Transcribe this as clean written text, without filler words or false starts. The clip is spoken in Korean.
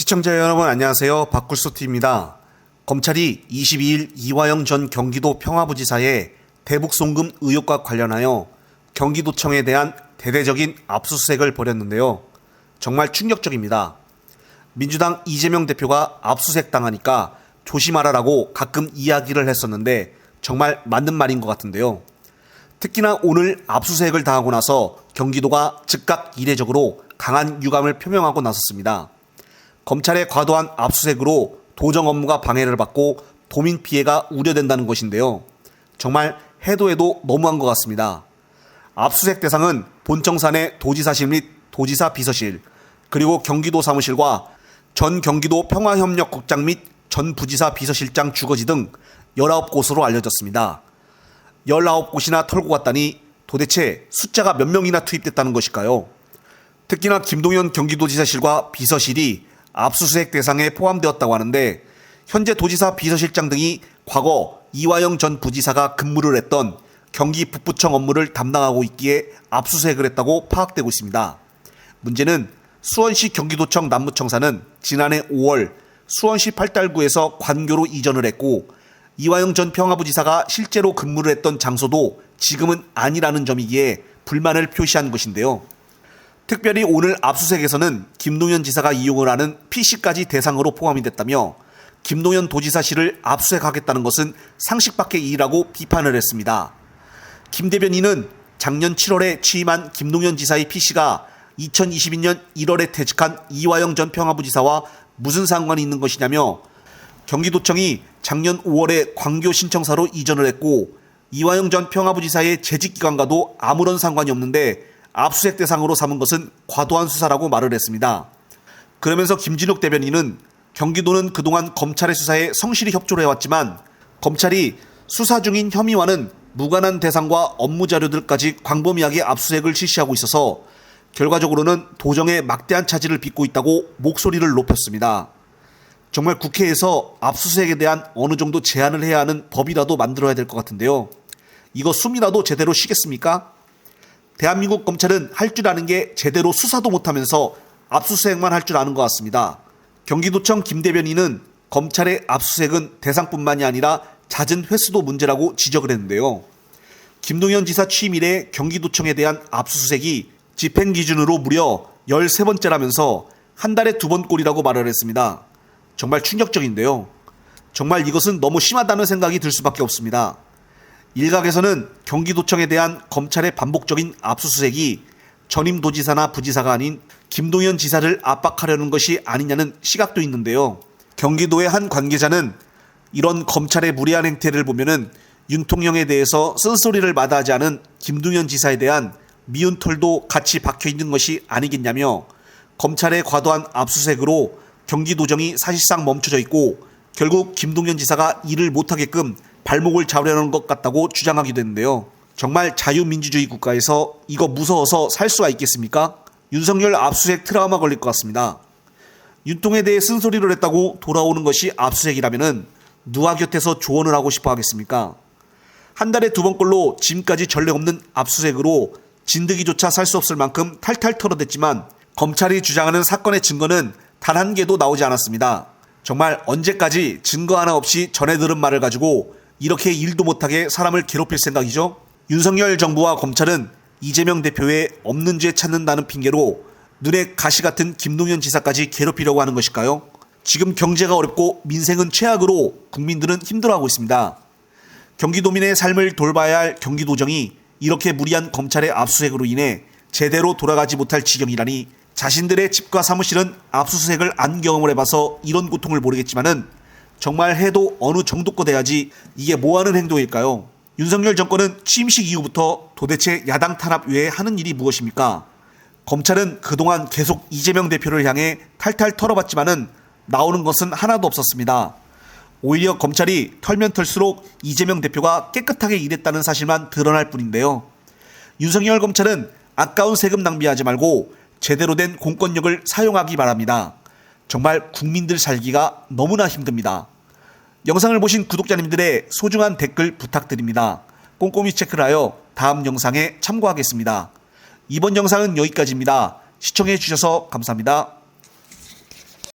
시청자 여러분 안녕하세요. 박굴소TV입니다. 검찰이 22일 이화영 전 경기도 평화부지사의 대북송금 의혹과 관련하여 경기도청에 대한 대대적인 압수수색을 벌였는데요. 정말 충격적입니다. 민주당 이재명 대표가 압수수색 당하니까 조심하라라고 가끔 이야기를 했었는데 정말 맞는 말인 것 같은데요. 특히나 오늘 압수수색을 당하고 나서 경기도가 즉각 이례적으로 강한 유감을 표명하고 나섰습니다. 검찰의 과도한 압수수색으로 도정 업무가 방해를 받고 도민 피해가 우려된다는 것인데요. 정말 해도 해도 너무한 것 같습니다. 압수수색 대상은 본청산의 도지사실 및 도지사 비서실, 그리고 경기도 사무실과 전 경기도 평화협력국장 및 전 부지사 비서실장 주거지 등 19곳으로 알려졌습니다. 19곳이나 털고 갔다니 도대체 숫자가 몇 명이나 투입됐다는 것일까요? 특히나 김동연 경기도지사실과 비서실이 압수수색 대상에 포함되었다고 하는데, 현재 도지사 비서실장 등이 과거 이화영 전 부지사가 근무를 했던 경기 북부청 업무를 담당하고 있기에 압수수색을 했다고 파악되고 있습니다. 문제는 수원시 경기도청 남부청사는 지난해 5월 수원시 팔달구에서 관교로 이전을 했고, 이화영 전 평화부지사가 실제로 근무를 했던 장소도 지금은 아니라는 점이기에 불만을 표시한 것인데요. 특별히 오늘 압수수색에서는 김동연 지사가 이용을 하는 PC까지 대상으로 포함이 됐다며, 김동연 도지사실을 압수수색하겠다는 것은 상식 밖의 일이라고 비판을 했습니다. 김 대변인은 작년 7월에 취임한 김동연 지사의 PC가 2022년 1월에 퇴직한 이화영 전 평화부지사와 무슨 상관이 있는 것이냐며, 경기도청이 작년 5월에 광교 신청사로 이전을 했고 이화영 전 평화부지사의 재직기간과도 아무런 상관이 없는데 압수수색 대상으로 삼은 것은 과도한 수사라고 말을 했습니다. 그러면서 김진욱 대변인은 경기도는 그동안 검찰의 수사에 성실히 협조를 해왔지만 검찰이 수사 중인 혐의와는 무관한 대상과 업무 자료들까지 광범위하게 압수수색을 실시하고 있어서 결과적으로는 도정에 막대한 차질을 빚고 있다고 목소리를 높였습니다. 정말 국회에서 압수수색에 대한 어느 정도 제한을 해야 하는 법이라도 만들어야 될 것 같은데요. 이거 숨이라도 제대로 쉬겠습니까? 대한민국 검찰은 할 줄 아는 게 제대로 수사도 못하면서 압수수색만 할 줄 아는 것 같습니다. 경기도청 김 대변인은 검찰의 압수수색은 대상뿐만이 아니라 잦은 횟수도 문제라고 지적을 했는데요. 김동연 지사 취임 이래 경기도청에 대한 압수수색이 집행 기준으로 무려 13번째라면서 한 달에 2번 꼴이라고 말을 했습니다. 정말 충격적인데요. 정말 이것은 너무 심하다는 생각이 들 수밖에 없습니다. 일각에서는 경기도청에 대한 검찰의 반복적인 압수수색이 전임 도지사나 부지사가 아닌 김동연 지사를 압박하려는 것이 아니냐는 시각도 있는데요. 경기도의 한 관계자는 이런 검찰의 무리한 행태를 보면은 윤통령에 대해서 쓴소리를 마다하지 않은 김동연 지사에 대한 미운 털도 같이 박혀 있는 것이 아니겠냐며, 검찰의 과도한 압수수색으로 경기도정이 사실상 멈춰져 있고 결국 김동연 지사가 일을 못하게끔 발목을 잡으려는 것 같다고 주장하기도 했는데요. 정말 자유민주주의 국가에서 이거 무서워서 살 수가 있겠습니까? 윤석열 압수수색 트라우마 걸릴 것 같습니다. 윤통에 대해 쓴소리를 했다고 돌아오는 것이 압수수색이라면 누가 곁에서 조언을 하고 싶어 하겠습니까? 한 달에 2번 꼴로 지금까지 전례 없는 압수수색으로 진드기조차 살 수 없을 만큼 탈탈 털어댔지만 검찰이 주장하는 사건의 증거는 단 한 개도 나오지 않았습니다. 정말 언제까지 증거 하나 없이 전해 들은 말을 가지고 이렇게 일도 못하게 사람을 괴롭힐 생각이죠? 윤석열 정부와 검찰은 이재명 대표의 없는 죄 찾는다는 핑계로 눈에 가시 같은 김동연 지사까지 괴롭히려고 하는 것일까요? 지금 경제가 어렵고 민생은 최악으로 국민들은 힘들어하고 있습니다. 경기도민의 삶을 돌봐야 할 경기도정이 이렇게 무리한 검찰의 압수수색으로 인해 제대로 돌아가지 못할 지경이라니, 자신들의 집과 사무실은 압수수색을 안 경험을 해봐서 이런 고통을 모르겠지만은 정말 해도 어느 정도껏 해야지 이게 뭐하는 행동일까요? 윤석열 정권은 취임식 이후부터 도대체 야당 탄압 외에 하는 일이 무엇입니까? 검찰은 그동안 계속 이재명 대표를 향해 탈탈 털어봤지만은 나오는 것은 하나도 없었습니다. 오히려 검찰이 털면 털수록 이재명 대표가 깨끗하게 일했다는 사실만 드러날 뿐인데요. 윤석열 검찰은 아까운 세금 낭비하지 말고 제대로 된 공권력을 사용하기 바랍니다. 정말 국민들 살기가 너무나 힘듭니다. 영상을 보신 구독자님들의 소중한 댓글 부탁드립니다. 꼼꼼히 체크를 하여 다음 영상에 참고하겠습니다. 이번 영상은 여기까지입니다. 시청해 주셔서 감사합니다.